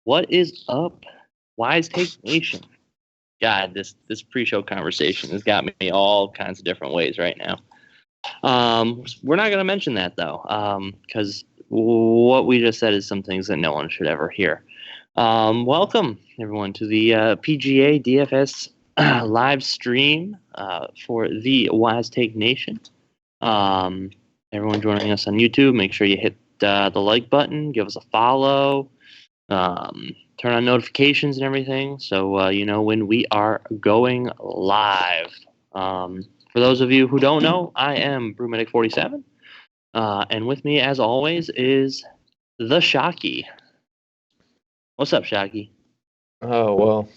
What is up, Wise Take Nation? God, this pre-show conversation has got me all kinds of different ways right now. We're not going to mention that, though, because what we just said is some things that no one should ever hear. Welcome, everyone, to the PGA DFS live stream for the Wise Take Nation. Everyone joining us on YouTube, make sure you hit the like button, give us a follow, turn on notifications and everything so you know when we are going live. For those of you who don't know, I am BrewMedic47, and with me, as always, is the Shocky. What's up, Shocky? Oh, well,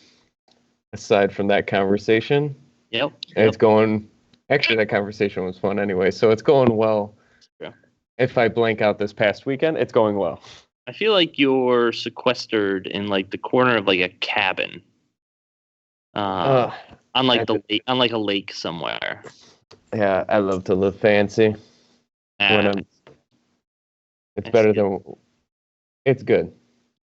aside from that conversation, Yep. It's going... Actually, that conversation was fun anyway, so it's going well. Yeah. If I blank out this past weekend, it's going well. I feel like you're sequestered in like the corner of like a cabin, on like a lake somewhere. Yeah, I love to live fancy. It's better than... It's good.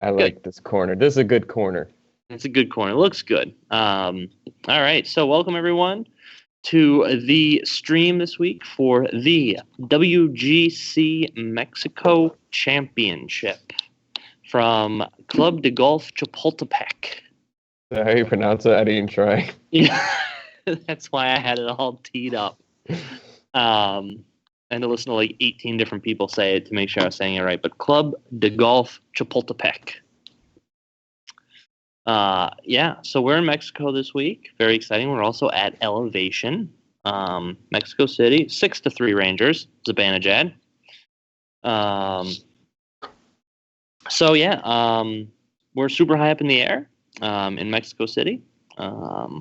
I like this corner. This is a good corner. It's a good corner. It looks good. All right, so welcome everyone to the stream this week for the WGC Mexico Championship from Club de Golf Chapultepec. Is that how you pronounce it? I didn't try. Yeah, that's why I had it all teed up. And to listen to like 18 different people say it to make sure I was saying it right. But Club de Golf Chapultepec. So we're in Mexico this week. Very exciting. We're also at Elevation, Mexico City. 6-3 Rangers. Zibanejad. We're super high up in the air in Mexico City,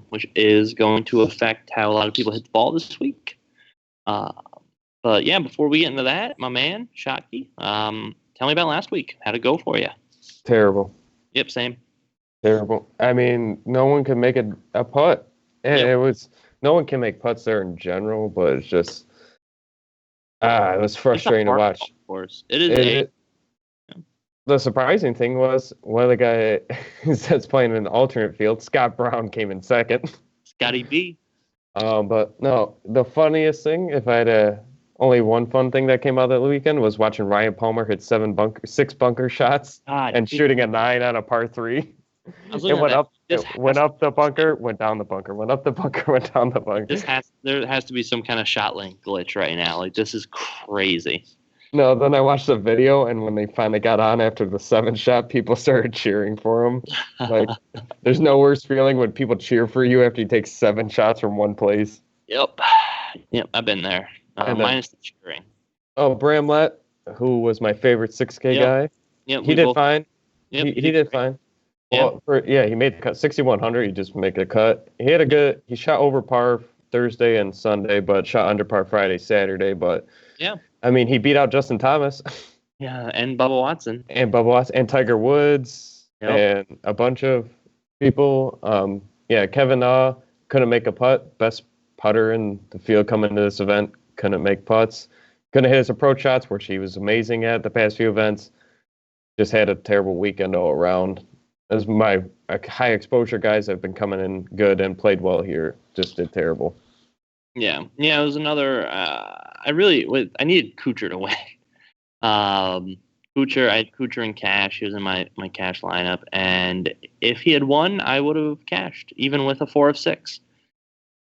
which is going to affect how a lot of people hit the ball this week. But yeah, before we get into that, my man, Shocky, tell me about last week. How'd it go for you? Terrible. Yep, same. Terrible. I mean, no one could make a putt. And It was... No one can make putts there in general, but it's just... it was frustrating to watch. Of course. It is. The surprising thing was one of the guys that's playing in the alternate field, Scott Brown, came in second. Scotty B. But no, the funniest thing, if I had only one fun thing that came out of the weekend, was watching Ryan Palmer hit 6 bunker shots and shooting a 9 on a par 3. It went up the bunker, went down the bunker, went up the bunker, went down the bunker. There has to be some kind of shot link glitch right now. Like, this is crazy. No, then I watched the video, and when they finally got on after the 7th shot, people started cheering for him. Like, there's no worse feeling when people cheer for you after you take 7 shots from one place. Yep, I've been there. Minus the cheering. Oh, Bramlett, who was my favorite 6K guy. Yep, he did fine. Yep, he did fine. Well, he made the cut. 6,100, he just made a cut. He shot over par Thursday and Sunday, but shot under par Friday, Saturday. But yeah, I mean, he beat out Justin Thomas. Yeah, and Bubba Watson. And Tiger Woods. Yep. And a bunch of people. Kevin Na couldn't make a putt. Best putter in the field coming to this event. Couldn't make putts. Couldn't hit his approach shots, which he was amazing at the past few events. Just had a terrible weekend all around. As my high exposure guys have been coming in good and played well here, just did terrible. Yeah, it was another. I needed Kuchar to win. I had Kuchar in cash. He was in my cash lineup, and if he had won, I would have cashed, even with a 4 of 6.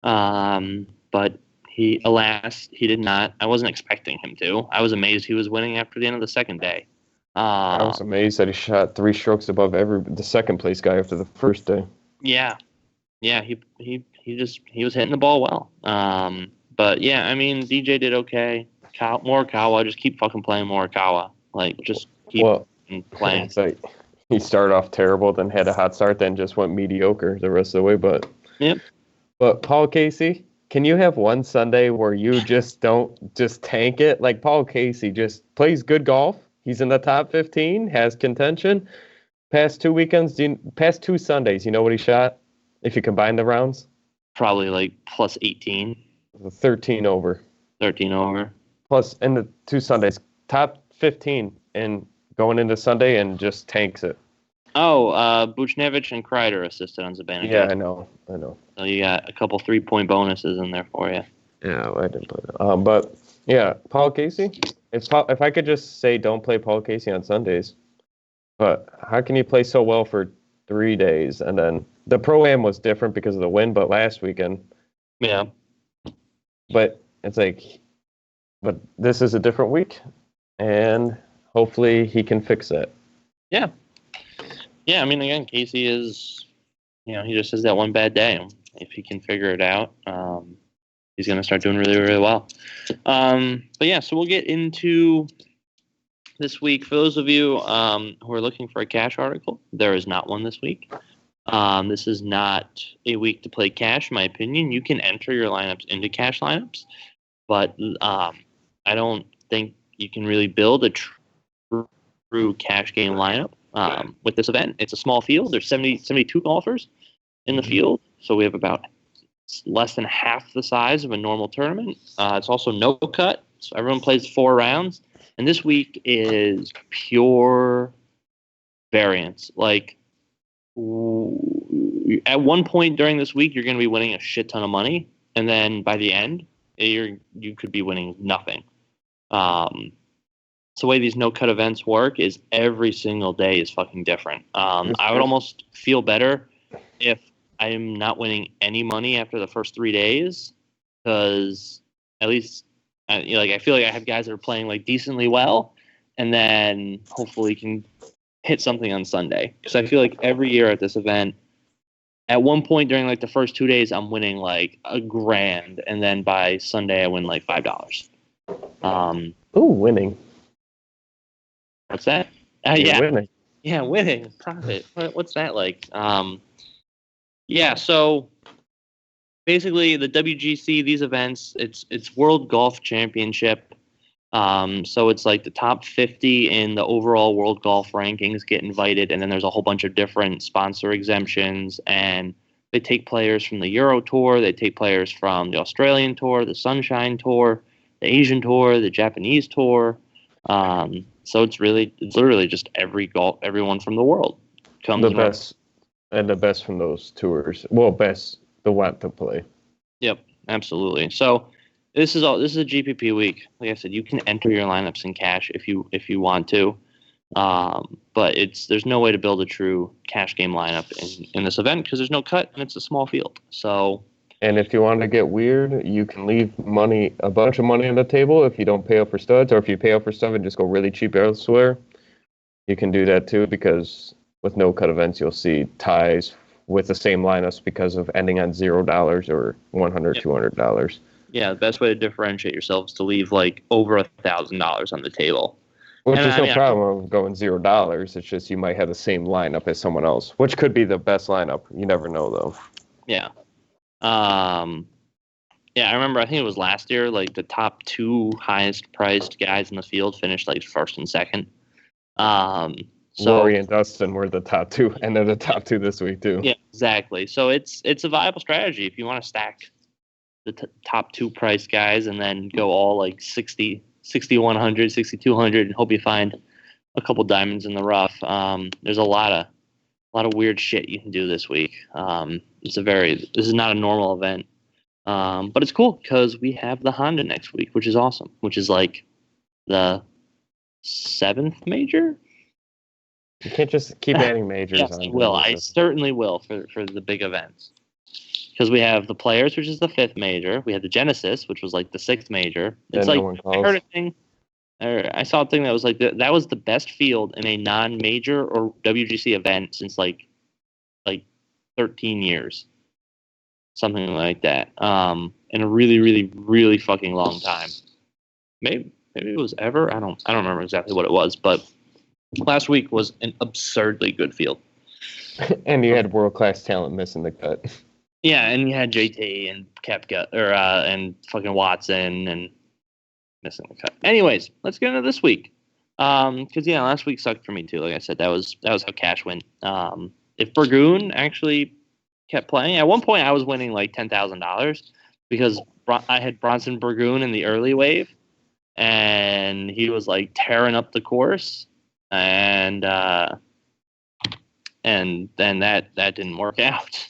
But he did not. I wasn't expecting him to. I was amazed he was winning after the end of the second day. I was amazed that he shot 3 strokes above the second place guy after the first day. Yeah, he was hitting the ball well. But yeah, I mean, DJ did okay. Morikawa, just keep fucking playing Morikawa. Like, just keep playing. It's like he started off terrible, then had a hot start, then just went mediocre the rest of the way. But yep. But Paul Casey, can you have one Sunday where you just don't just tank it? Like, Paul Casey just plays good golf. He's in the top 15, has contention. Past 2 Sundays, you know what he shot? If you combine the rounds? Probably like plus 18. 13 over. 13 over. Plus, in the 2 Sundays, top 15 and going into Sunday and just tanks it. Oh, Buchnevich and Kreider assisted on Zibanejad. Yeah, I know. So you got a couple 3-point bonuses in there for you. Yeah, I didn't play that. But yeah, Paul Casey. If I could just say don't play Paul Casey on Sundays, but how can you play so well for 3 days and then the Pro-Am was different because of the wind, but last weekend. Yeah. But it's like, but this is a different week, and hopefully he can fix it. Yeah. Yeah, I mean, again, Casey is, he just has that one bad day. If he can figure it out, he's going to start doing really, really well. But yeah, so we'll get into this week. For those of you who are looking for a cash article, there is not one this week. This is not a week to play cash, in my opinion. You can enter your lineups into cash lineups, but I don't think you can really build a true cash game lineup with this event. It's a small field. There's 72 golfers in the field, so we have about less than half the size of a normal tournament. It's also no cut, so everyone plays 4 rounds. And this week is pure variance. Like, at one point during this week, you're going to be winning a shit ton of money, and then by the end, you could be winning nothing. So the way these no-cut events work is every single day is fucking different. I would almost feel better if I'm not winning any money after the first 3 days, because at least I feel like I have guys that are playing like decently well, and then hopefully can hit something on Sunday. Because I feel like every year at this event, at one point during like the first 2 days, I'm winning like $1,000, and then by Sunday I win like $5. Winning. What's that? Yeah, winning. Yeah, winning profit. What's that like? Yeah, so basically the WGC, these events, it's World Golf Championship. So it's like the top 50 in the overall World Golf rankings get invited, and then there's a whole bunch of different sponsor exemptions, and they take players from the Euro Tour, they take players from the Australian Tour, the Sunshine Tour, the Asian Tour, the Japanese Tour. So it's literally just everyone from the world comes. The best from those tours. Well, the want to play. Yep, absolutely. So this is a GPP week. Like I said, you can enter your lineups in cash if you want to, but there's no way to build a true cash game lineup in this event because there's no cut and it's a small field. So. And if you want to get weird, you can leave a bunch of money on the table if you don't pay up for studs, or if you pay up for stuff and just go really cheap elsewhere. You can do that too, because with no cut events, you'll see ties with the same lineups because of ending on $0 or $100, $200. Yeah, the best way to differentiate yourself is to leave like over $1,000 on the table. Which is no problem of going $0. It's just you might have the same lineup as someone else, which could be the best lineup. You never know, though. Yeah. I remember, I think it was last year, like the top 2 highest priced guys in the field finished like first and second. Rory and Dustin were the top 2, and they're the top 2 this week too. Yeah, exactly. So it's a viable strategy if you want to stack the top 2 priced guys and then go all like 60, 6,100, 6,200 and hope you find a couple diamonds in the rough. There's a lot of weird shit you can do this week. This is not a normal event. But it's cool because we have the Honda next week, which is awesome, which is like the 7th major. You can't just keep adding majors. Yes, I will. I certainly will for the big events. Because we have the Players, which is the 5th major. We have the Genesis, which was like the 6th major. It's like, I heard a thing. I saw a thing that was like that was the best field in a non-major or WGC event since like 13 years, something like that. In a really, really, really fucking long time. Maybe it was ever. I don't remember exactly what it was, but last week was an absurdly good field. And you had world-class talent missing the cut. Yeah, and you had JT and Koepka and fucking Watson and missing the cut. Anyways, let's get into this week. Because last week sucked for me too. Like I said, that was how cash went. If Burgoon actually kept playing, at one point I was winning like $10,000 because I had Bronson Burgoon in the early wave, and he was like tearing up the course, and and then that didn't work out.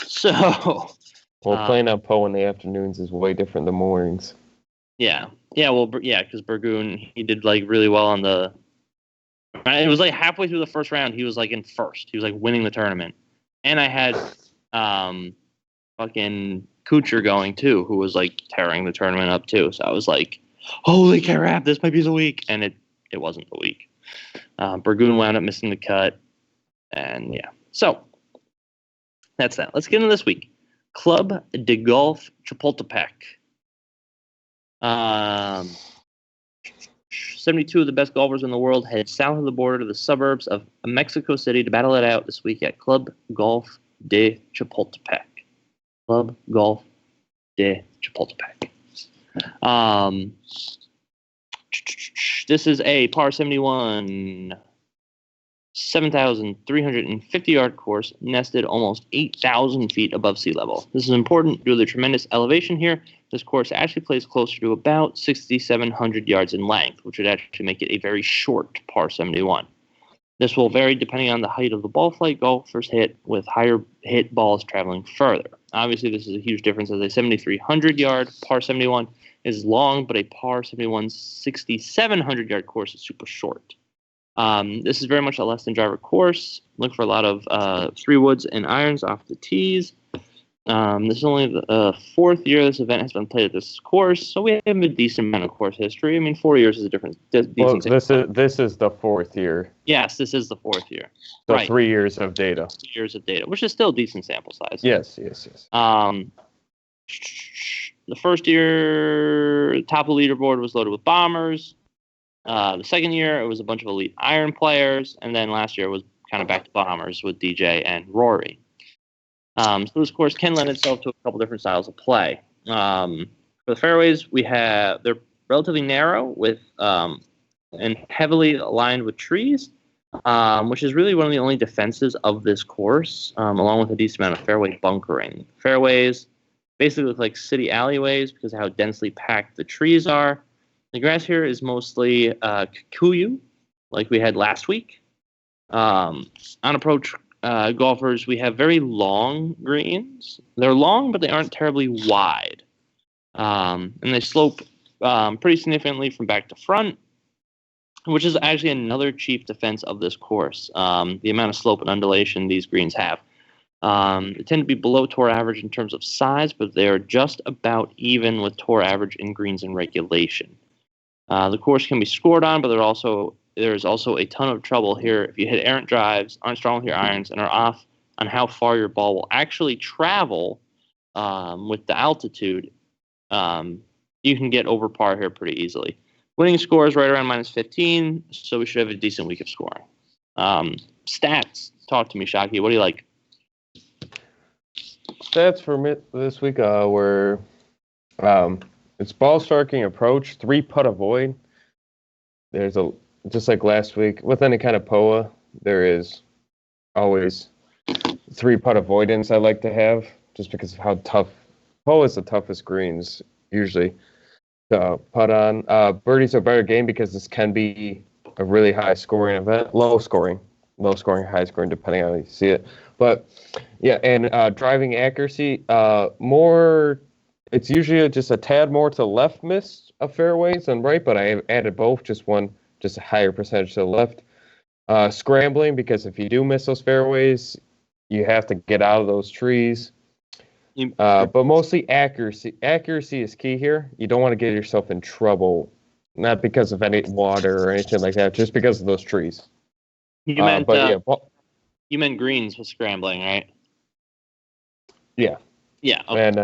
So, playing on Poe in the afternoons is way different than mornings. Yeah. Well, because Burgoon, he did like really well on the. It was like halfway through the first round, he was like in first. He was like winning the tournament, and I had fucking Kuchar going too, who was like tearing the tournament up too. So I was like, holy crap, this might be the week, and it wasn't the week. Burgoon wound up missing the cut, and yeah. So that's that. Let's get into this week. Club de Golf Chapultepec. 72 of the best golfers in the world head south of the border to the suburbs of Mexico City to battle it out this week at Club Golf de Chapultepec. Club Golf de Chapultepec. This is a par 71, 7,350-yard course nested almost 8,000 feet above sea level. This is important due to the tremendous elevation here. This course actually plays closer to about 6,700 yards in length, which would actually make it a very short par 71. This will vary depending on the height of the ball flight golfers hit, with higher hit balls traveling further. Obviously, this is a huge difference as a 7,300-yard par 71 is long, but a par 71 6,700-yard course is super short. This is very much a less than driver course. Look for a lot of 3-woods and irons off the tees. This is only the fourth year this event has been played at this course, so we have a decent amount of course history. I mean, 4 years is a decent. Well, this is the fourth year. Yes, this is the fourth year. So right. 3 years of data. 3 years of data, which is still a decent sample size. Yes. The first year, top of the leaderboard was loaded with bombers. The second year, it was a bunch of elite iron players, and then last year was kind of back to bombers with DJ and Rory. So this course can lend itself to a couple different styles of play. For the fairways, they're relatively narrow with and heavily aligned with trees, which is really one of the only defenses of this course, along with a decent amount of fairway bunkering. Fairways basically look like city alleyways because of how densely packed the trees are. The grass here is mostly kikuyu, like we had last week. On approach golfers, we have very long greens. They're long, but they aren't terribly wide. And they slope pretty significantly from back to front, which is actually another chief defense of this course, the amount of slope and undulation these greens have. They tend to be below tour average in terms of size, but they are just about even with tour average in greens and regulation. The course can be scored on, but there's also a ton of trouble here if you hit errant drives, aren't strong with your irons, and are off on how far your ball will actually travel with the altitude. You can get over par here pretty easily. Winning score is right around -15, so we should have a decent week of scoring. Stats. Talk to me, Shockey. What do you like? Stats for me this week were it's ball striking approach, 3-putt avoid. There's just like last week with any kind of POA, there is always 3-putt avoidance I like to have just because of how tough POA is. The toughest greens usually to putt on. Birdie's a better game because this can be a really high scoring event, low scoring, high scoring, depending on how you see it. But yeah, and driving accuracy, it's usually just a tad more to the left miss of fairways than right, but I have added both, just a higher percentage to the left. Scrambling, because if you do miss those fairways, you have to get out of those trees. But mostly accuracy. Accuracy is key here. You don't want to get yourself in trouble, not because of any water or anything like that, just because of those trees. You meant greens with scrambling, right? Yeah. Yeah. Okay. And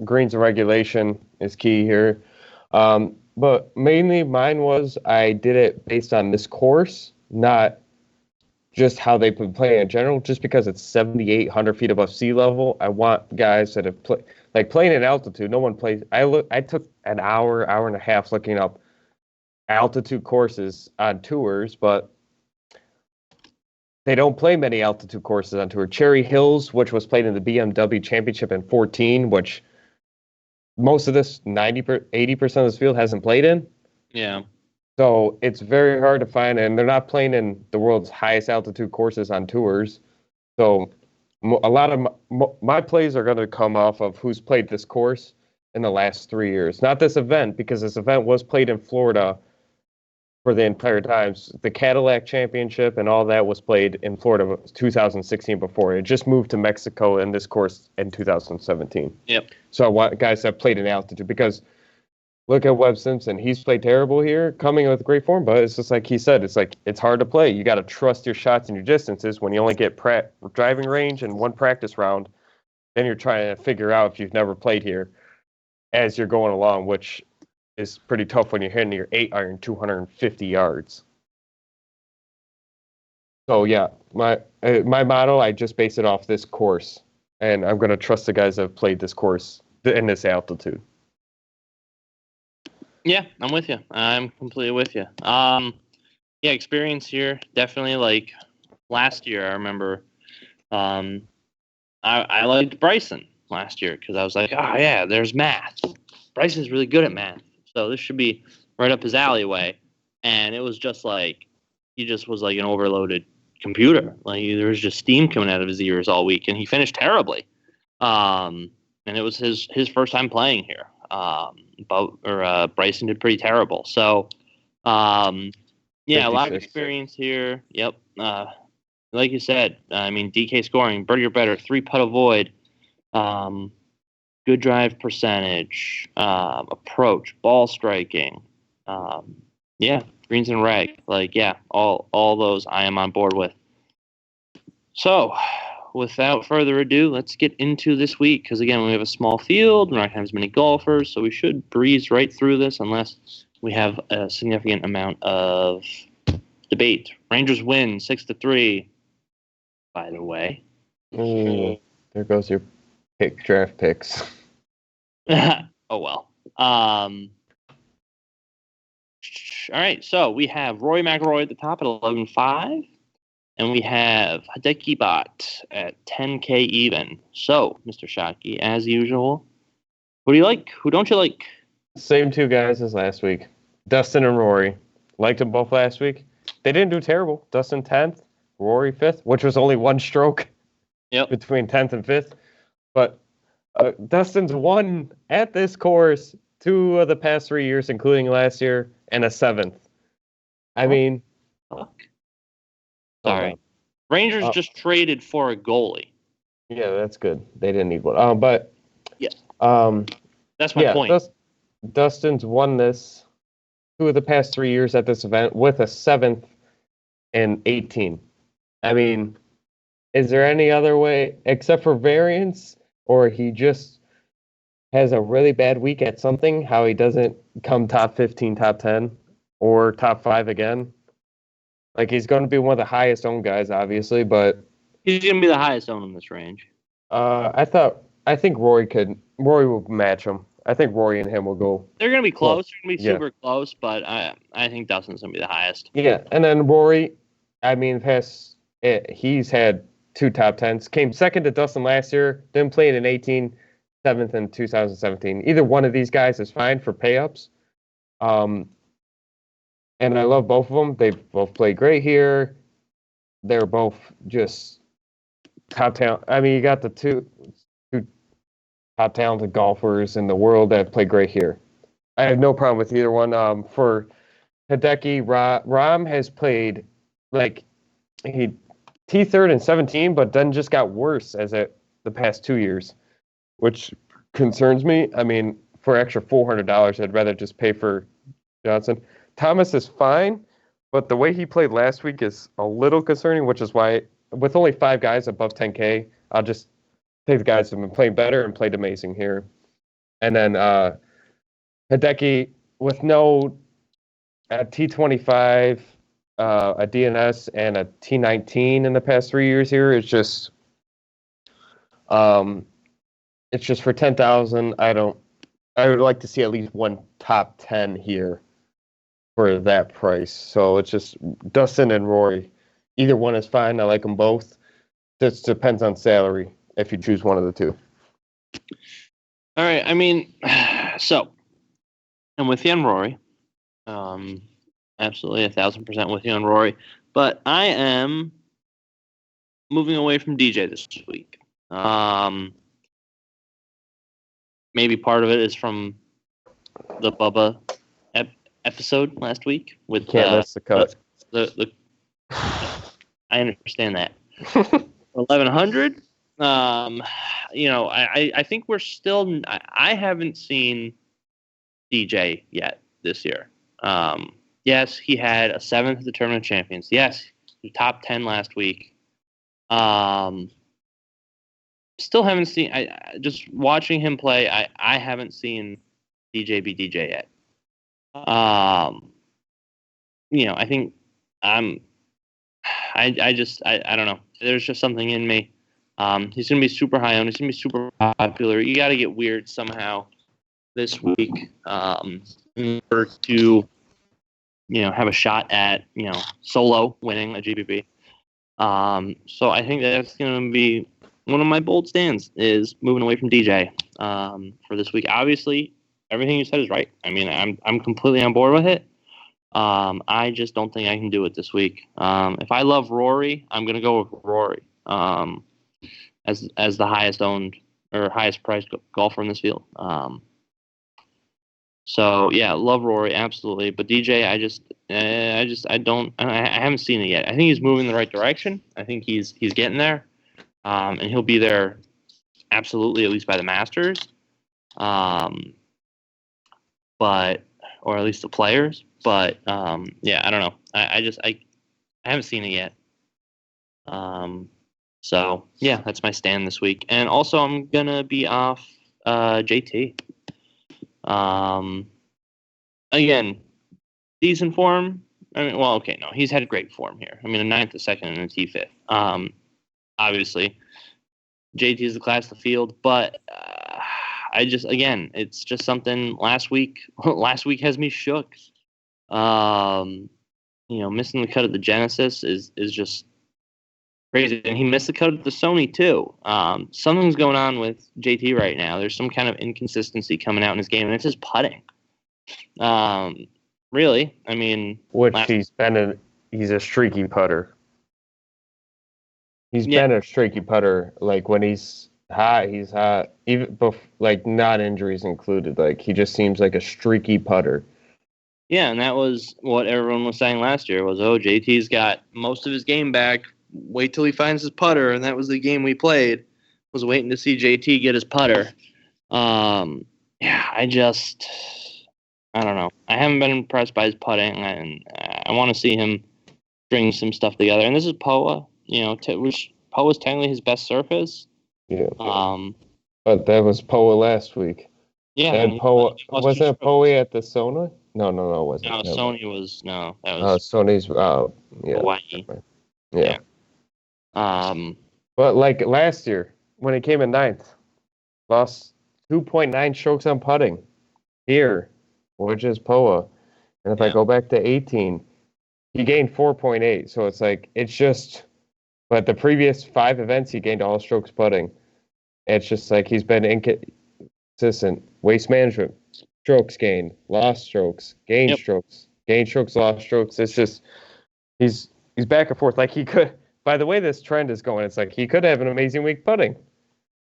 greens and regulation is key here. But mainly mine was I did it based on this course, not just how they've been playing in general. Just because it's 7,800 feet above sea level, I want guys that have playing at altitude. No one plays. I took an hour and a half looking up altitude courses on tours, but they don't play many altitude courses on tour. Cherry Hills, which was played in the BMW Championship in 2014, which most of this 80% of this field hasn't played in. Yeah. So it's very hard to find, and they're not playing in the world's highest altitude courses on tours. So a lot of my plays are going to come off of who's played this course in the last 3 years. Not this event, because this event was played in Florida for the entire times. The Cadillac Championship and all that was played in Florida 2016 before. It just moved to Mexico in this course in 2017. Yep. So I want guys that played in altitude, because look at Webb Simpson. He's played terrible here, coming with great form, but it's just like he said, it's hard to play. You got to trust your shots and your distances when you only get driving range and one practice round. Then you're trying to figure out if you've never played here as you're going along, which is pretty tough when you're hitting your 8-iron 250 yards. So yeah, my model, I just base it off this course, and I'm going to trust the guys that have played this course in this altitude. Yeah, I'm with you. I'm completely with you. Yeah, experience here, definitely. Like last year, I remember I liked Bryson last year because I was like, oh yeah, there's math. Bryson's really good at math, so this should be right up his alleyway. And it was just like he just was like an overloaded computer. Like there was just steam coming out of his ears all week, and he finished terribly. And it was his first time playing here. Bryson did pretty terrible. So, yeah, a lot of experience here. Yep. Like you said, I mean, DK scoring, birdie or better, 3-putt avoid, good drive percentage, approach, ball striking. Yeah, greens and reg. Like, yeah, all those I am on board with. So, without further ado, let's get into this week. Because, again, we have a small field. We're not going to have as many golfers. So we should breeze right through this unless we have a significant amount of debate. Rangers win 6-3, by the way. There goes your draft picks. Oh, well. All right. So we have Rory McIlroy at the top at 11.5. And we have Hideki Bot at 10K even. So, Mr. Shockey, as usual, who do you like? Who don't you like? Same two guys as last week. Dustin and Rory. Liked them both last week. They didn't do terrible. Dustin 10th, Rory 5th, which was only one stroke between 10th and 5th. But Dustin's won at this course 2 of the past 3 years, including last year, and a 7th. I mean... Sorry. Rangers just traded for a goalie. Yeah, that's good. They didn't need one. But yeah, that's my point. Dustin's won this 2 of the past 3 years at this event with a 7th and 18. I mean, is there any other way except for variance, or he just has a really bad week at something, how he doesn't come top 15, top 10, or top 5 again? Like, he's going to be one of the highest owned guys, obviously, but... He's going to be the highest owned in this range. I think Rory will match him. I think Rory and him will go... They're going to be close. They're going to be super close, but I think Dustin's going to be the highest. Yeah, and then Rory, I mean, he's had 2 top 10s. Came second to Dustin last year, then played in 18, 7th in 2017. Either one of these guys is fine for pay-ups. And I love both of them. They've both played great here. They're both just top talent. I mean, you got the two top talented golfers in the world that have played great here. I have no problem with either one. For Hideki, Rahm has played like he T3rd in 17, but then just got worse the past 2 years, which concerns me. I mean, for extra $400, I'd rather just pay for Johnson. Thomas is fine, but the way he played last week is a little concerning, which is why, with only 5 guys above 10K, I'll just take the guys who have been playing better and played amazing here. And then Hideki, with no T25, a DNS, and a T19 in the past 3 years here, it's just for 10,000. I would like to see at least one top 10 here for that price. So it's just Dustin and Rory. Either one is fine. I like them both. This depends on salary if you choose one of the two. All right. I mean, so I'm with you on Rory. I absolutely 1,000% with you on Rory. But I am moving away from DJ this week. Maybe part of it is from the Bubba episode last week with Can't miss the cut. The I understand that 1,100. I think we're still. I haven't seen DJ yet this year. Yes, he had a 7th at the Tournament of Champions. Yes, he was top 10 last week. Still haven't seen. Just watching him play. I haven't seen DJ be DJ yet. I think I don't know. There's just something in me. He's gonna be super high owned. He's gonna be super popular. You got to get weird somehow this week in order to have a shot at solo winning a GPP. So I think that's gonna be one of my bold stands is moving away from DJ for this week. Obviously, everything you said is right. I mean, I'm completely on board with it. I just don't think I can do it this week. If I love Rory, I'm gonna go with Rory as the highest owned or highest priced golfer in this field. So yeah, love Rory absolutely, but DJ, I haven't seen it yet. I think he's moving in the right direction. I think he's getting there, and he'll be there absolutely at least by the Masters, but or at least the Players. But yeah, I don't know. I haven't seen it yet. So yeah, that's my stand this week, and also I'm gonna be off JT. Again, decent form. I mean, well, okay, no, he's had great form here. I mean, a 9th, a 2nd, and a T5. Obviously, JT is the class of the field, but it's just something last week. Last week has me shook. Missing the cut of the Genesis is just crazy, and he missed the cut of the Sony too. Something's going on with JT right now. There's some kind of inconsistency coming out in his game, and it's his putting. Really, I mean, he's a streaky putter. He's been a streaky putter. Like when he's hot, even like not injuries included. Like he just seems like a streaky putter. Yeah, and that was what everyone was saying last year was, JT's got most of his game back. Wait till he finds his putter, and that was the game we played. Was waiting to see JT get his putter. I don't know. I haven't been impressed by his putting, and I want to see him string some stuff together. And this is POA, which POA is technically his best surface. Yeah. But that was POA last week. Yeah. And POA was that POA at the Sona? No, it wasn't. No, Sony was no. That was Sony's. Yeah. Hawaii. Yeah. Yeah. But like last year when he came in 9th, lost 2.9 strokes on putting here, which is POA. And if I go back to 18, he gained 4.8. So it's just, but the previous 5 events, he gained all strokes putting. It's just like he's been inconsistent. Waste management, strokes gained, lost strokes, gained strokes, lost strokes. It's just, he's back and forth. Like he could, by the way this trend is going, it's like he could have an amazing week putting.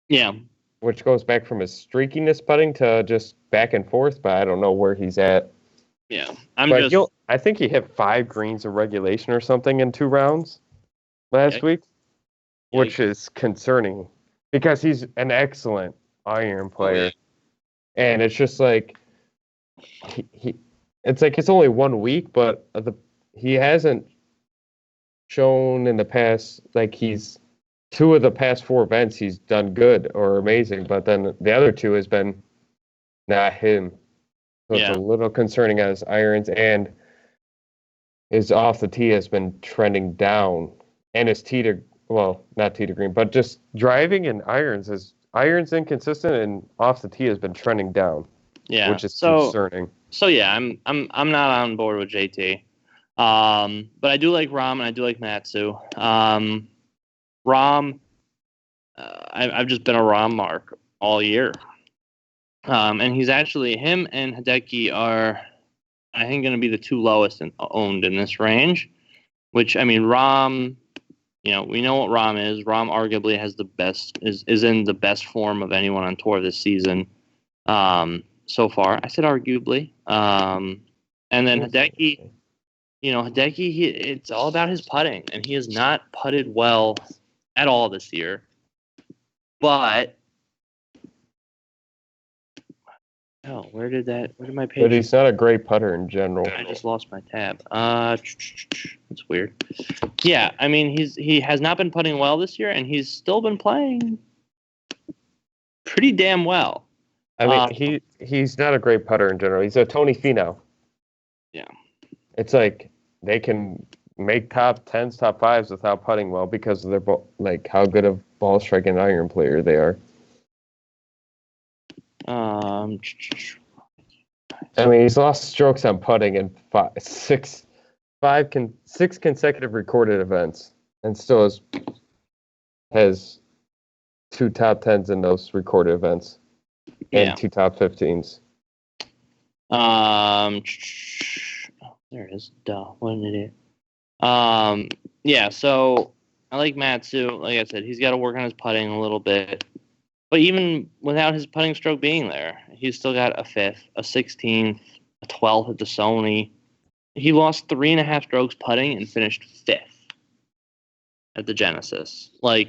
Yeah. Which goes back from his streakiness putting to just back and forth, but I don't know where he's at. Yeah. I think he hit 5 greens of regulation or something in 2 rounds last week, which is concerning because he's an excellent iron player. And it's just like it's like it's only 1 week, but he hasn't shown in the past, like he's 2 of the past 4 events he's done good or amazing, but then the other 2 has been not him. So it's a little concerning on his irons, and his off the tee has been trending down, and his not tee to green, but just driving and irons inconsistent, and off the tee has been trending down. Yeah, which is concerning. So yeah, I'm not on board with JT, but I do like Rom and I do like Matsu. Rom, I've just been a Rom mark all year. And he's actually, him and Hideki are I think going to be the two lowest owned in this range. Which I mean, Rahm. We know what Rahm is. Rahm arguably has the best is in the best form of anyone on tour this season. So far, I said arguably. And then Hideki. Hideki, it's all about his putting, and he has not putted well at all this year. But where did my page? But he's not a great putter in general. I just lost my tab. That's weird. Yeah, I mean he has not been putting well this year, and he's still been playing pretty damn well. I mean, he's not a great putter in general. He's a Tony Finau. Yeah. It's like they can make top 10s, top 5s without putting well because of their how good of ball striking iron player they are. I mean, he's lost strokes on putting in six consecutive recorded events, and still has 2 top 10s in those recorded events and 2 top 15s. There it is. Duh. What an idiot. Yeah, so I like Matsu. Like I said, he's got to work on his putting a little bit. But even without his putting stroke being there, he's still got a 5th, a 16th, a 12th at the Sony. He lost 3.5 strokes putting and finished 5th at the Genesis. But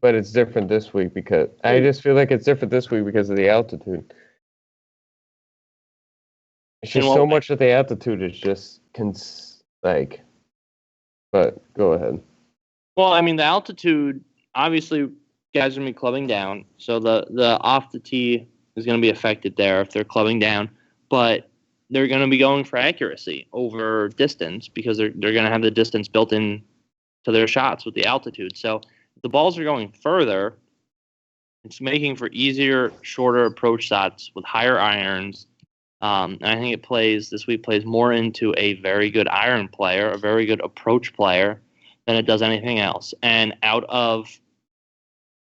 it's different this week because I just feel like it's different this week because of the altitude. It's just so much of the altitude is just But go ahead. Well, I mean, the altitude, obviously, guys are going to be clubbing down. So the off the tee is going to be affected there if they're clubbing down. But they're going to be going for accuracy over distance because they're going to have the distance built in to their shots with the altitude. So if the balls are going further, it's making for easier, shorter approach shots with higher irons. And I think this week plays more into a very good iron player, a very good approach player than it does anything else. And out of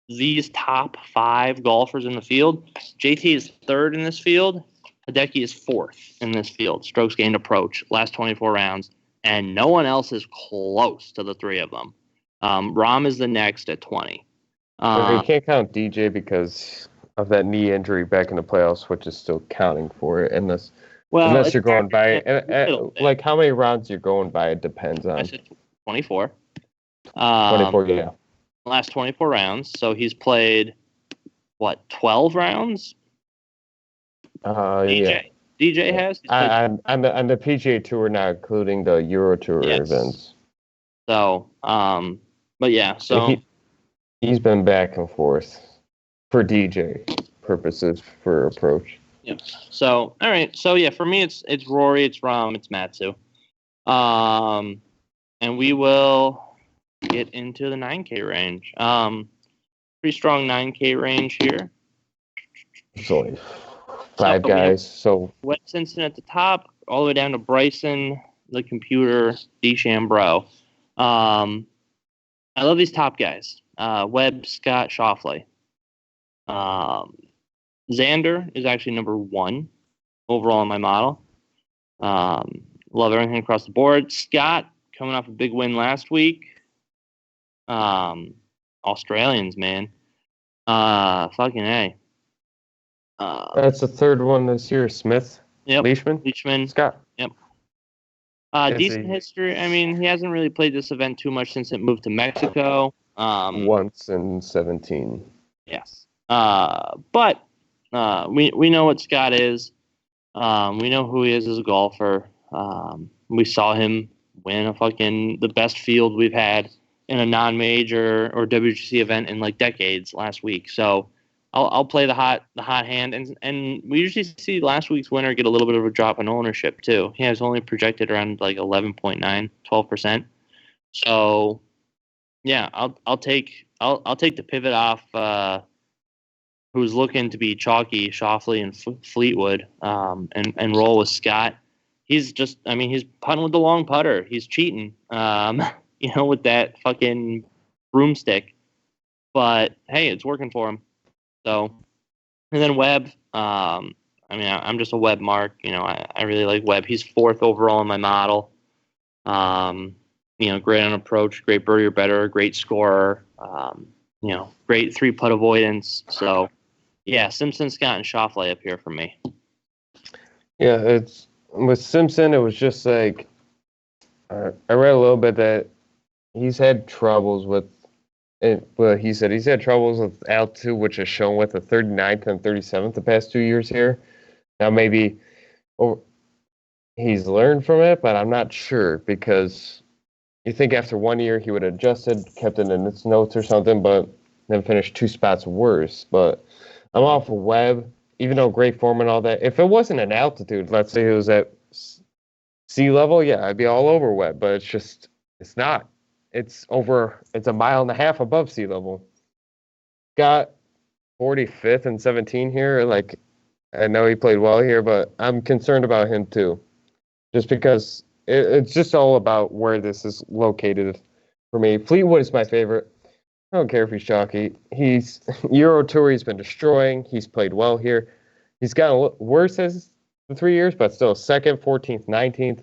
these top 5 golfers in the field, JT is 3rd in this field. Hideki is 4th in this field. Strokes gained approach, last 24 rounds. And no one else is close to the 3 of them. Rahm is the next at 20. You can't count DJ because of that knee injury back in the playoffs, which is still counting for it. Unless you're going by, how many rounds you're going by, it depends on. I said 24. 24, yeah. Last 24 rounds. So he's played, 12 rounds? Yeah. DJ has? On the PGA Tour, not including the Euro Tour events. So, but yeah, so. He's been back and forth for DJ purposes for approach. Yeah. So, all right. So, yeah, for me, it's Rory, it's Rahm, it's Matsu. And we will get into the 9K range. Pretty strong 9K range here. It's only 5 guys. So Webb Simpson at the top, all the way down to Bryson, the computer, DeChambeau. I love these top guys. Webb, Scott, Schauffele. Xander is actually number 1 overall in my model. Love everything across the board. Scott coming off a big win last week. Australians, man. Fucking A. That's the 3rd one this year. Smith. Yep. Leishman. Scott. Yep. Decent history. I mean, he hasn't really played this event too much since it moved to Mexico. Once in 17. Yes. But we know what Scott is. We know who he is as a golfer. We saw him win the best field we've had in a non-major or WGC event in decades last week. So I'll play the hot hand, and we usually see last week's winner get a little bit of a drop in ownership too. He has only projected around 11.9, 12%. So yeah, I'll take the pivot off. Who's looking to be chalky, Schauffele and Fleetwood, and roll with Scott. He's he's putting with the long putter. He's cheating, with that fucking broomstick. But hey, it's working for him. So, and then Webb, I I mean, I'm just a Webb mark. I really like Webb. He's 4th overall in my model. Great on approach, great birdie or better, great scorer. Great 3-putt avoidance. So, yeah, Simpson, Scott, and Schauffele up here for me. Yeah, it's with Simpson. It was just like I read a little bit that he's had troubles with it. Well, he said he's had troubles with altitude, which is shown with the 39th and 37th the past 2 years here. Now maybe he's learned from it, but I'm not sure because you think after 1 year he would have adjusted, kept it in his notes or something, but then finished 2 spots worse. But I'm off of Webb, even though great form and all that. If it wasn't an altitude, let's say it was at sea level, yeah, I'd be all over Webb. But it's not. It's a 1.5 miles above sea level. Got 45th and 17 here. Like, I know he played well here, but I'm concerned about him too. Just because it's just all about where this is located for me. Fleetwood is my favorite. I don't care if he's chalky. He's Euro Tour. He's been destroying. He's played well here. He's gotten a little worse as the 3 years, but still 2nd, 14th, 19th.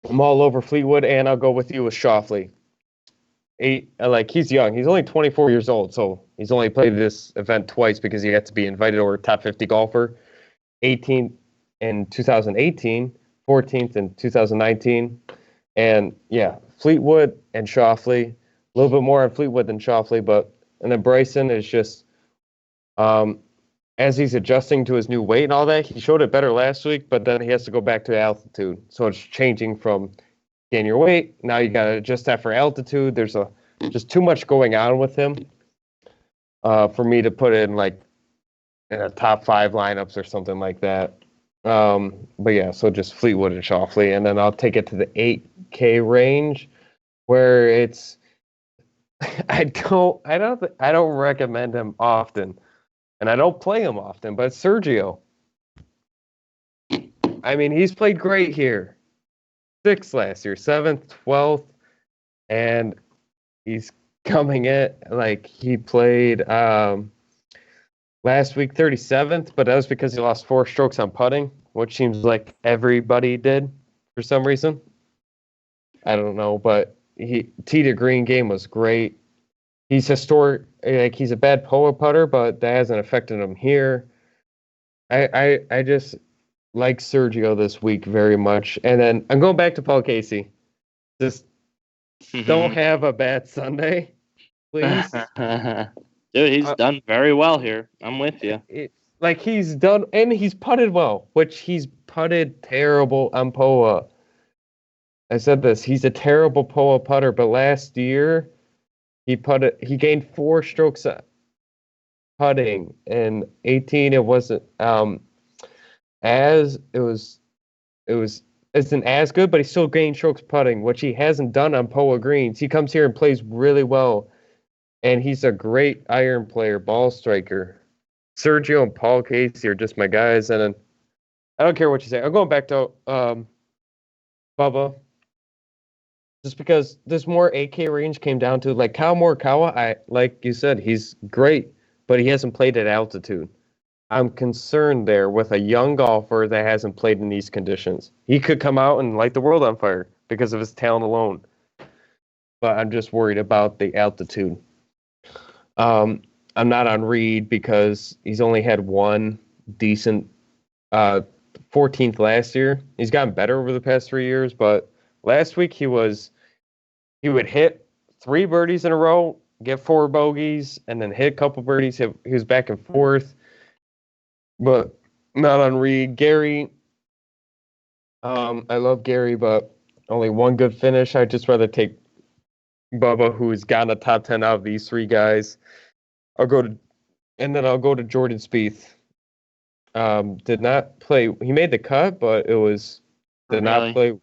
I'm all over Fleetwood, and I'll go with you with Schauffele. He's young. He's only 24 years old, so he's only played this event twice because he had to be invited over top 50 golfer. 18th in 2018, 14th in 2019. And yeah, Fleetwood and Schauffele. A little bit more on Fleetwood than Schauffele, and then Bryson is just as he's adjusting to his new weight and all that, he showed it better last week, but then he has to go back to altitude. So it's changing from gain your weight. Now you got to adjust that for altitude. There's just too much going on with him for me to put in in a top 5 lineups or something like that. But yeah, so just Fleetwood and Schauffele, and then I'll take it to the 8K range where it's I don't recommend him often, and I don't play him often, but Sergio. I mean, he's played great here. 6th last year, 7th, 12th, and he's coming in he played last week 37th, but that was because he lost 4 strokes on putting, which seems like everybody did for some reason. I don't know, but tee to green game was great. He's historic. He's a bad POA putter, but that hasn't affected him here. I just like Sergio this week very much. And then I'm going back to Paul Casey. Just don't have a bad Sunday, please. Dude, he's done very well here. I'm with you. He's done, and he's putted well, which he's putted terrible on POA. I said this. He's a terrible POA putter, but last year he gained 4 strokes putting. In 18, it wasn't isn't as good, but he still gained strokes putting, which he hasn't done on POA greens. He comes here and plays really well, and he's a great iron player, ball striker. Sergio and Paul Casey are just my guys, and then I don't care what you say. I'm going back to Bubba. Just because this more 8K range came down to Kyle Morikawa, like you said, he's great, but he hasn't played at altitude. I'm concerned there with a young golfer that hasn't played in these conditions. He could come out and light the world on fire because of his talent alone. But I'm just worried about the altitude. I'm not on Reed because he's only had 1 decent 14th last year. He's gotten better over the past 3 years, but last week he would hit 3 birdies in a row, get 4 bogeys, and then hit a couple birdies. He was back and forth, but not on Reed. Gary, I love Gary, but only 1 good finish. I'd just rather take Bubba, who's gotten a top 10 out of these 3 guys. I'll go to Jordan Spieth. Did not play. He made the cut, but not play.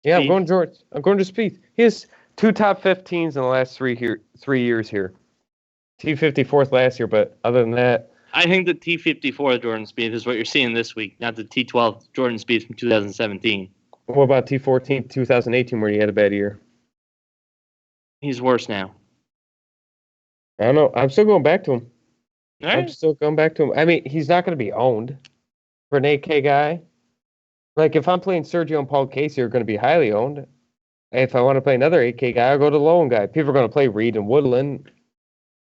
Yeah, I'm going George. I'm going to Spieth. He has 2 top 15s in the last 3 years here. T54th last year, but other than that, I think the T54 Jordan Spieth is what you're seeing this week, not the T12 Jordan Spieth from 2017. What about T14 2018 where he had a bad year? He's worse now. I don't know. I'm still going back to him. All right. I'm still going back to him. I mean, he's not going to be owned. for an 8K guy. Like, if I'm playing Sergio and Paul Casey, are going to be highly owned. If I want to play another 8K guy, I'll go to the low-owned guy. People are going to play Reed and Woodland.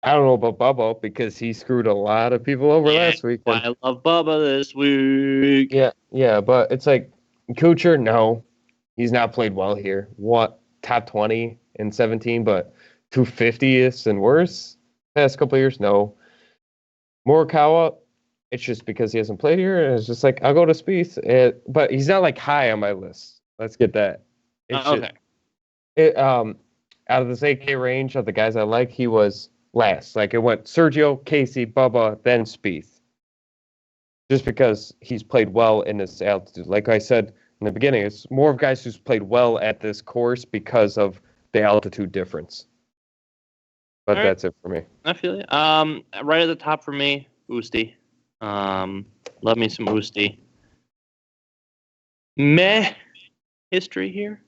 I don't know about Bubba because he screwed a lot of people over last week. I love Bubba this week. Yeah, but it's like Kuchar, no. He's not played well here. What? Top 20 in 17, but 250th and worse past couple of years? No. Morikawa, it's just because he hasn't played here. It's just like, I'll go to Spieth. But he's not like high on my list. Let's get that. Okay. Out of this 8K range of the guys I like, he was last. Like, it went Sergio, Casey, Bubba, then Spieth. Just because he's played well in this altitude. Like I said in the beginning, it's more of guys who's played well at this course because of the altitude difference. But that's it for me. I feel you. Right at the top for me, Usti. Love me some Usti. Meh history here.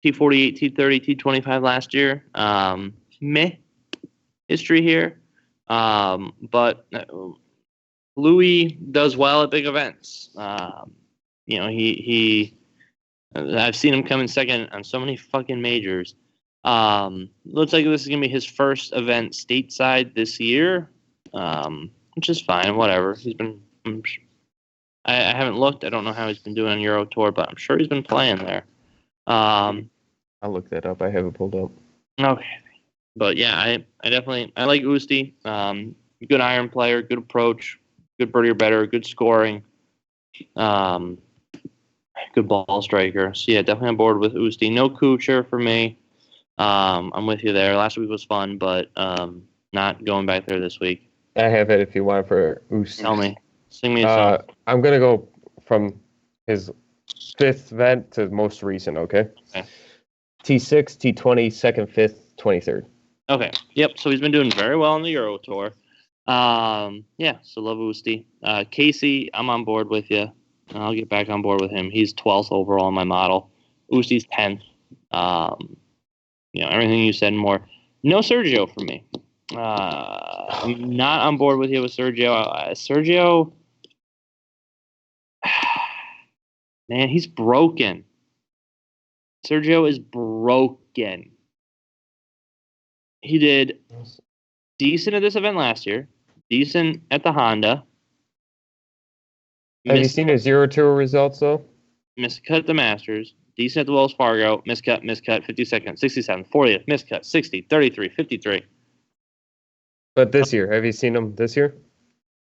T48, T30, T25 last year. Meh history here. But Louis does well at big events. He I've seen him come in second on so many fucking majors. Looks like this is gonna be his first event stateside this year, which is fine. Whatever. I haven't looked. I don't know how he's been doing on Euro Tour, but I'm sure he's been playing there. I'll look that up. I have it pulled up. Okay, but yeah, I definitely like Usti. Good iron player, good approach, good birdie or better, good scoring, good ball striker. So yeah, definitely on board with Usti. No Kuchar for me. I'm with you there. Last week was fun, but not going back there this week. I have it if you want for Usti. Tell me. Sing me a song. I'm going to go from his fifth event to most recent, okay? Okay. T6, T20, 2nd, 5th, 23rd. Okay. Yep. So he's been doing very well on the Euro Tour. Yeah. So love Usti. Casey, I'm on board with you. I'll get back on board with him. He's 12th overall in my model. Usti's 10th. Everything you said and more. No Sergio for me. I'm not on board with you with Sergio. Sergio, man, he's broken. Sergio is broken. He did decent at this event last year. Decent at the Honda. Have you seen his Euro Tour results, though? Miscut at the Masters. Decent at the Wells Fargo. Miscut, 52nd, 67th, 40th, miscut, 60, 33, 53. But this year, have you seen him this year?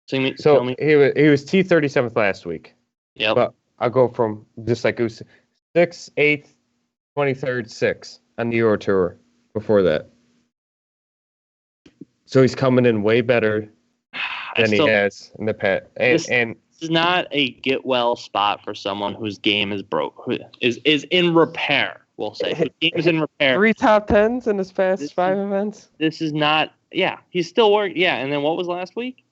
Tell me. He was T37th last week. Yep. But I'll go from just like Usti, 6th, 8th, 23rd, 6th on the Euro Tour before that. So he's coming in way better than he has in the past. This is not a get well spot for someone whose game is broke, who is in repair. We'll say his game is in repair. 3 top 10s in his past 5 events. This is not. Yeah, he's still working. Yeah, and then what was last week?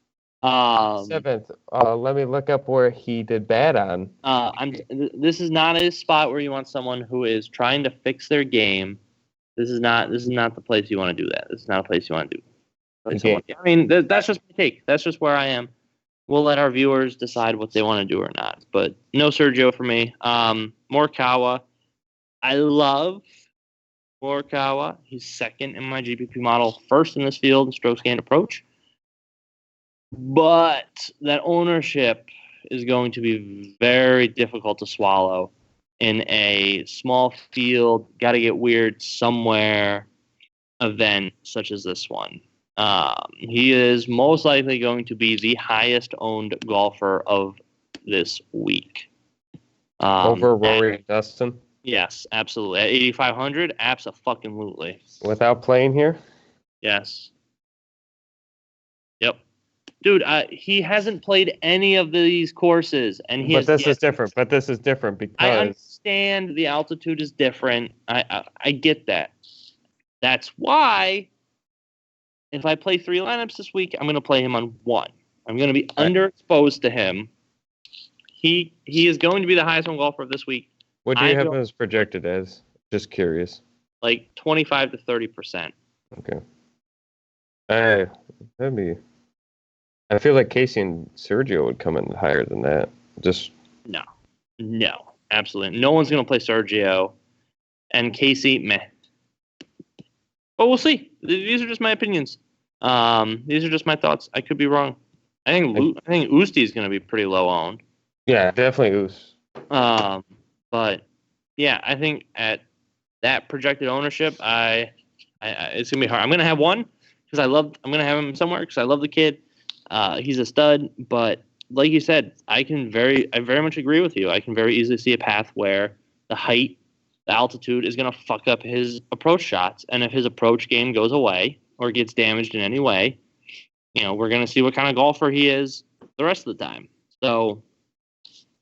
7th. Let me look up where he did bad on. This is not a spot where you want someone who is trying to fix their game. This is not the place you want to do that. This is not a place you want to do. Okay. I mean, that's just my take. That's just where I am. We'll let our viewers decide what they want to do or not. But no Sergio for me. Morikawa. I love Morikawa. He's second in my GPP model, first in this field in strokes gained approach. But that ownership is going to be very difficult to swallow in a small field, got to get weird somewhere event such as this one. He is most likely going to be the highest owned golfer of this week. Over Rory and Dustin? Yes, absolutely. At 8,500, abso-fucking-lutely. Without playing here? Yes. Yep. Dude, he hasn't played any of these courses, and But this is different because I understand the altitude is different. I get that. That's why if I play 3 lineups this week, I'm going to play him on 1. I'm going to be underexposed to him. He is going to be the highest owned golfer of this week. What do you have as projected as? Just curious. Like 25 to 30%. Okay. I feel like Casey and Sergio would come in higher than that. No, absolutely. No one's going to play Sergio. And Casey, meh. But we'll see. These are just my opinions. These are just my thoughts. I could be wrong. I think Usti is going to be pretty low owned. Yeah, definitely Oos. But yeah, I think at that projected ownership, it's gonna be hard. I'm gonna have one because I'm gonna have him somewhere because I love the kid. He's a stud, but like you said, I very much agree with you. I can very easily see a path where the height, the altitude is gonna fuck up his approach shots, and if his approach game goes away or gets damaged in any way, we're gonna see what kind of golfer he is the rest of the time. So.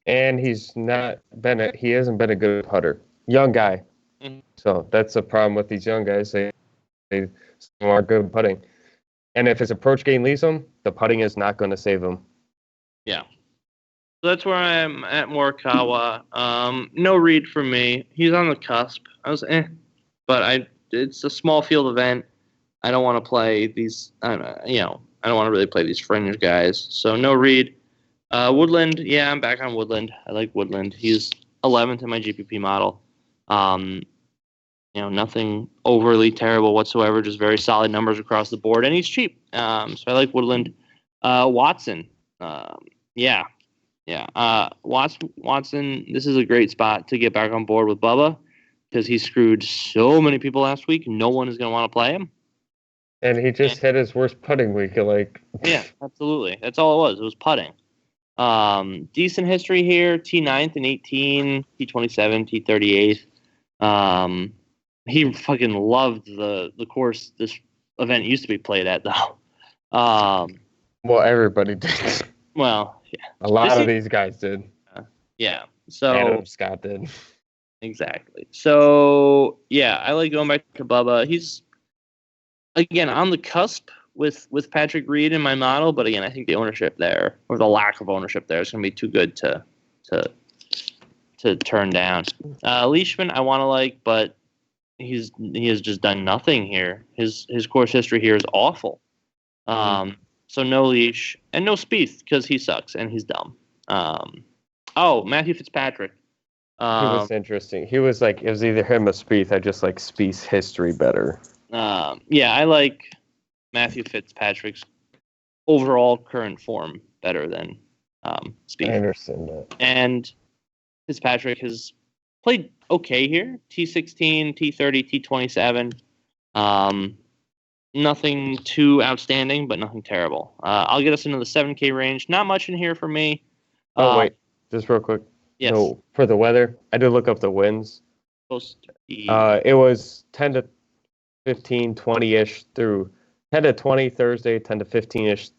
And he hasn't been a good putter. Young guy. Mm-hmm. So that's the problem with these young guys. They aren't good putting. And if his approach game leaves him, the putting is not going to save him. Yeah. So that's where I'm at Morikawa. No Reed for me. He's on the cusp. I was but it's a small field event. I don't want to play these, I don't want to really play these fringe guys. So no Reed. Woodland, yeah, I'm back on Woodland. I like Woodland. He's 11th in my GPP model. Nothing overly terrible whatsoever, just very solid numbers across the board, and he's cheap. So I like Woodland. Watson, Watson, this is a great spot to get back on board with Bubba because he screwed so many people last week. No one is going to want to play him. And he just had his worst putting week. Yeah, absolutely. That's all it was. It was putting. Decent history here. T9th and 18, T27, T38. He fucking loved the course this event used to be played at, though. Well, everybody did. Well, yeah. A lot of these guys did. Yeah. So Adam Scott did. Exactly. So, yeah, I like going back to Bubba. He's, again, on the cusp with Patrick Reed in my model, but again, I think the ownership there, or the lack of ownership there, is going to be too good to turn down. Leishman, I want to like, but he has just done nothing here. His course history here is awful. So no Leash and no Spieth because he sucks and he's dumb. Matthew Fitzpatrick. He was interesting. He was like, it was either him or Spieth. I just like Spieth's history better. I like Matthew Fitzpatrick's overall current form better than Spieth. I understand that. And Fitzpatrick has played okay here. T16, T30, T27. Nothing too outstanding, but nothing terrible. I'll get us into the 7K range. Not much in here for me. Wait. Just real quick. Yes. So for the weather, I did look up the winds. It was 10 to 15, 20-ish through 10 to 20 Thursday, 10 to 15-ish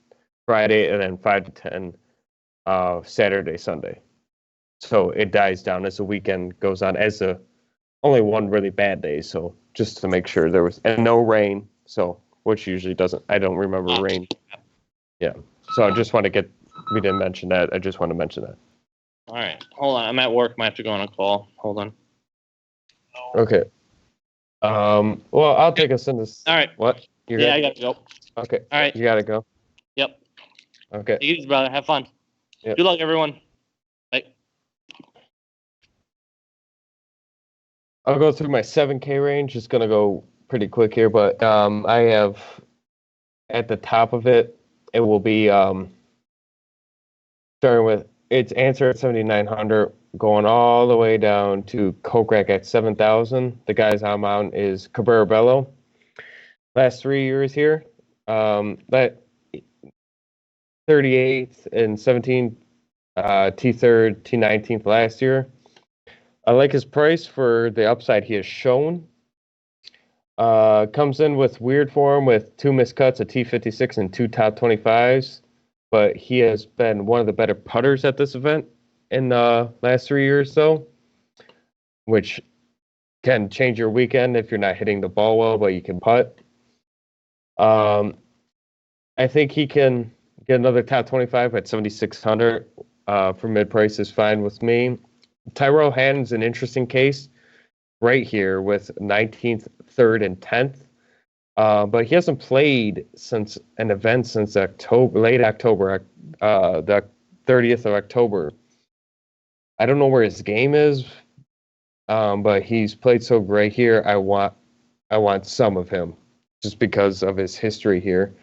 Friday, and then 5 to 10 Saturday, Sunday. So it dies down as the weekend goes on as only one really bad day. So just to make sure there was, and no rain. So, which usually doesn't, I don't remember rain. Yeah. So I just want to we didn't mention that. I just want to mention that. All right. Hold on. I'm at work. Might have to go on a call. Hold on. Okay. Well, I'll take us in this. All right. What? I got to go. Okay. All right. You got to go? Yep. Okay. Take it easy, brother. Have fun. Yep. Good luck, everyone. Bye. I'll go through my 7K range. It's going to go pretty quick here, but I have at the top of it, it will be starting with it's Answer at 7,900, going all the way down to Kokrak at 7,000. The guys I'm on is Cabrera Bello. Last 3 years here, that 38th and 17th, T3rd, T19th last year. I like his price for the upside he has shown. Comes in with weird form with 2 missed cuts, a T56 and 2 top 25s. But he has been one of the better putters at this event in the last 3 years, though, which can change your weekend if you're not hitting the ball well, but you can putt. I think he can get another top 25 at 7,600 for mid-price is fine with me. Tyrell Hatton's an interesting case right here with 19th, 3rd, and 10th. But he hasn't played since an event since late October, the 30th of October. I don't know where his game is, but he's played so great here. I want some of him just because of his history here.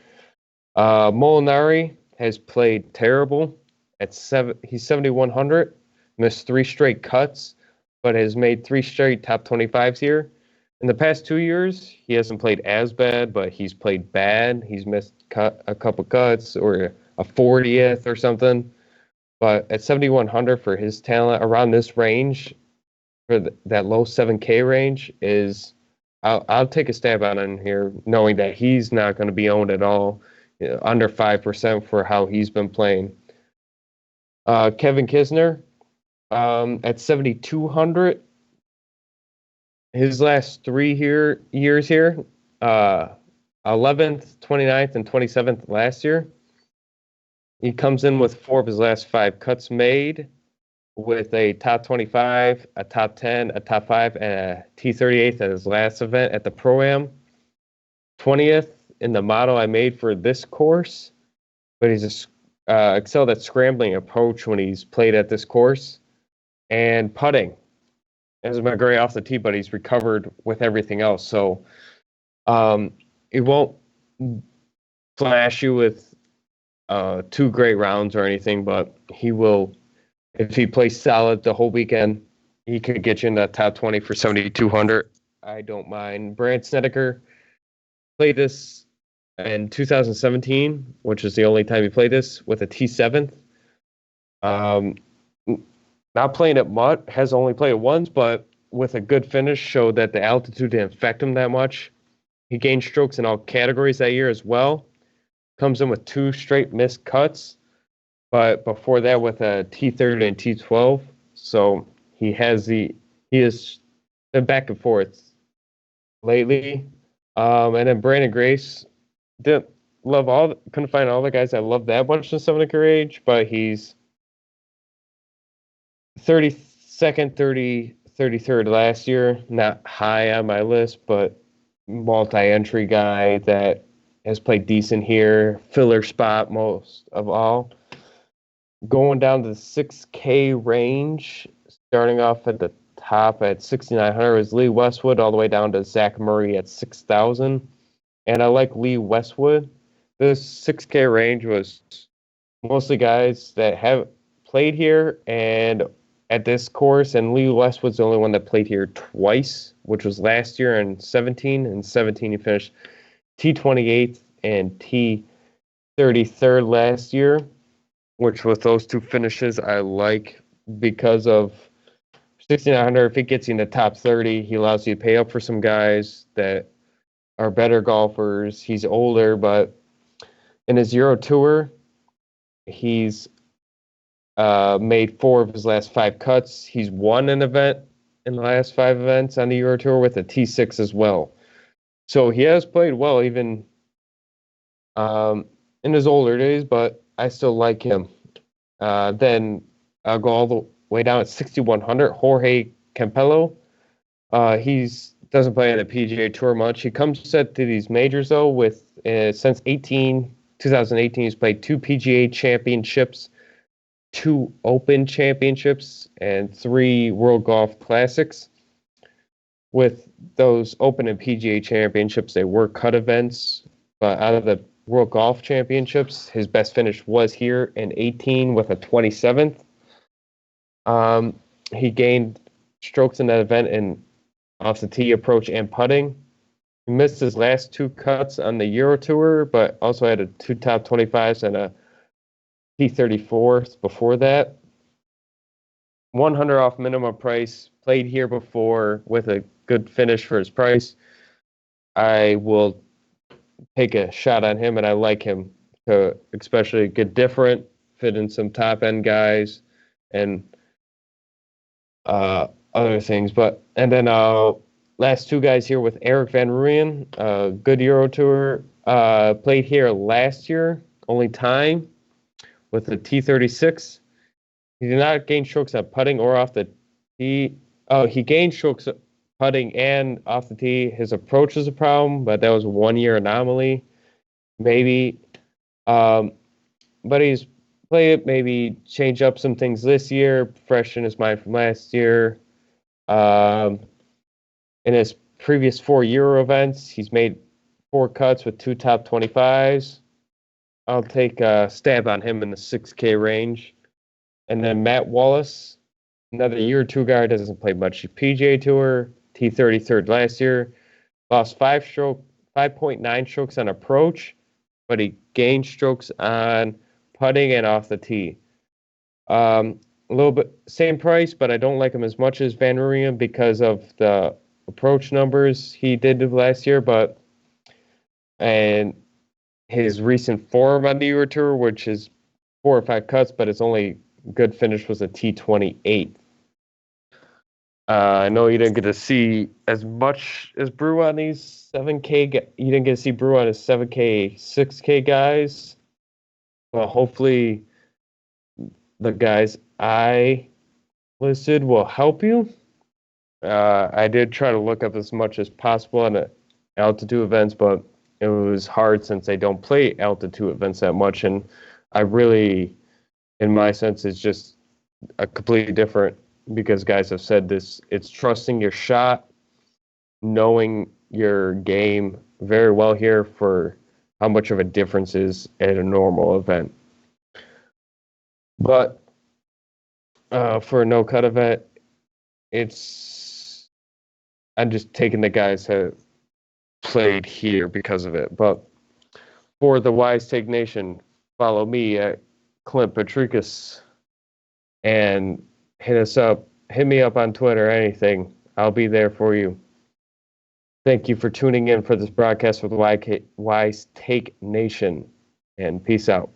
Molinari has played terrible at He's 7,100, missed 3 straight cuts, but has made 3 straight top 25s here. In the past 2 years, he hasn't played as bad, but he's played bad. He's missed a couple cuts or a 40th or something. But at 7,100 for his talent, around this range, for that low 7K range, I'll take a stab at him here, knowing that he's not going to be owned at all, under 5% for how he's been playing. Kevin Kisner, at 7,200, his last 3 years here, 11th, 29th, and 27th last year. He comes in with 4 of his last 5 cuts made, with a top 25, a top 10, a top 5, and a T38 at his last event at the Pro-Am. 20th in the model I made for this course, but he's excelled at scrambling approach when he's played at this course, and putting. Hasn't been great off the tee, but he's recovered with everything else. So it won't flash you with 2 great rounds or anything, but he will. If he plays solid the whole weekend, he could get you in the top 20 for 7,200. I don't mind. Brant Snedeker played this in 2017, which is the only time he played this, with a T7th. Not playing it much, has only played it once, but with a good finish, showed that the altitude didn't affect him that much. He gained strokes in all categories that year as well. Comes in with 2 straight missed cuts, but before that with a T30 and T12. So he has been back and forth lately. And then Brandon Grace, couldn't find all the guys I love that much in Summoner age, but he's 32nd, 33rd last year. Not high on my list, but multi-entry guy that has played decent here. Filler spot most of all. Going down to the 6K range, starting off at the top at 6,900 is Lee Westwood, all the way down to Zach Murray at 6,000. And I like Lee Westwood. This 6K range was mostly guys that have played here and at this course, and Lee Westwood's the only one that played here twice, which was last year in 17. In 17, he finished T28th and T33rd last year, which with those 2 finishes I like because of 6,900. If he gets you in the top 30, he allows you to pay up for some guys that are better golfers. He's older, but in his Euro Tour, he's made 4 of his last 5 cuts. He's won an event in the last 5 events on the Euro Tour with a T6 as well. So he has played well even in his older days, but I still like him. Then I'll go all the way down at 6,100. Jorge Campello. He's doesn't play on the PGA Tour much. He comes set to these majors though with since 2018 he's played 2 PGA championships, 2 Open championships, and 3 World Golf Classics. With those Open and PGA championships, they were cut events, but out of the World Golf Championships, his best finish was here in 18 with a 27th. He gained strokes in that event in off the tee approach and putting. He missed his last 2 cuts on the Euro Tour, but also had 2 top 25s and a T34 before that. 100 off minimum price. Played here before with a good finish for his price. I will take a shot on him, and I like him to especially get different, fit in some top end guys, and other things. And then last 2 guys here with Eric Van Rooyen, good Euro Tour, played here last year, only time with a T36. He did not gain strokes on putting or off the tee. Oh, he gained strokes putting and off the tee. His approach was a problem, but that was a 1-year anomaly, maybe. But he's play it, maybe change up some things this year, freshen his mind from last year. In his previous 4 Euro events, he's made 4 cuts with 2 top 25s. I'll take a stab on him in the 6K range. And then Matt Wallace, another year or two guy, doesn't play much PGA Tour, T33rd last year, lost 5.9 strokes on approach, but he gained strokes on putting and off the tee. A little bit same price, but I don't like him as much as Van Rooyen because of the approach numbers he did last year, and his recent form on the Euro Tour, which is 4 or 5 cuts, but his only good finish was a T28. I know you didn't get to see as much as Brew on these 7K. You didn't get to see Brew on his 7K, 6K guys. Well, hopefully the guys I listed will help you. I did try to look up as much as possible on the altitude events, but it was hard since they don't play altitude events that much. And I really, in my sense, it's just a completely different, because guys have said this, it's trusting your shot, knowing your game very well here for how much of a difference is at a normal event. But for a no-cut event, I'm just taking the guys who played here because of it. But for the Wise Take Nation, follow me at Clint Patricus and hit me up on Twitter, anything. I'll be there for you. Thank you for tuning in for this broadcast with Wise Take Nation, and peace out.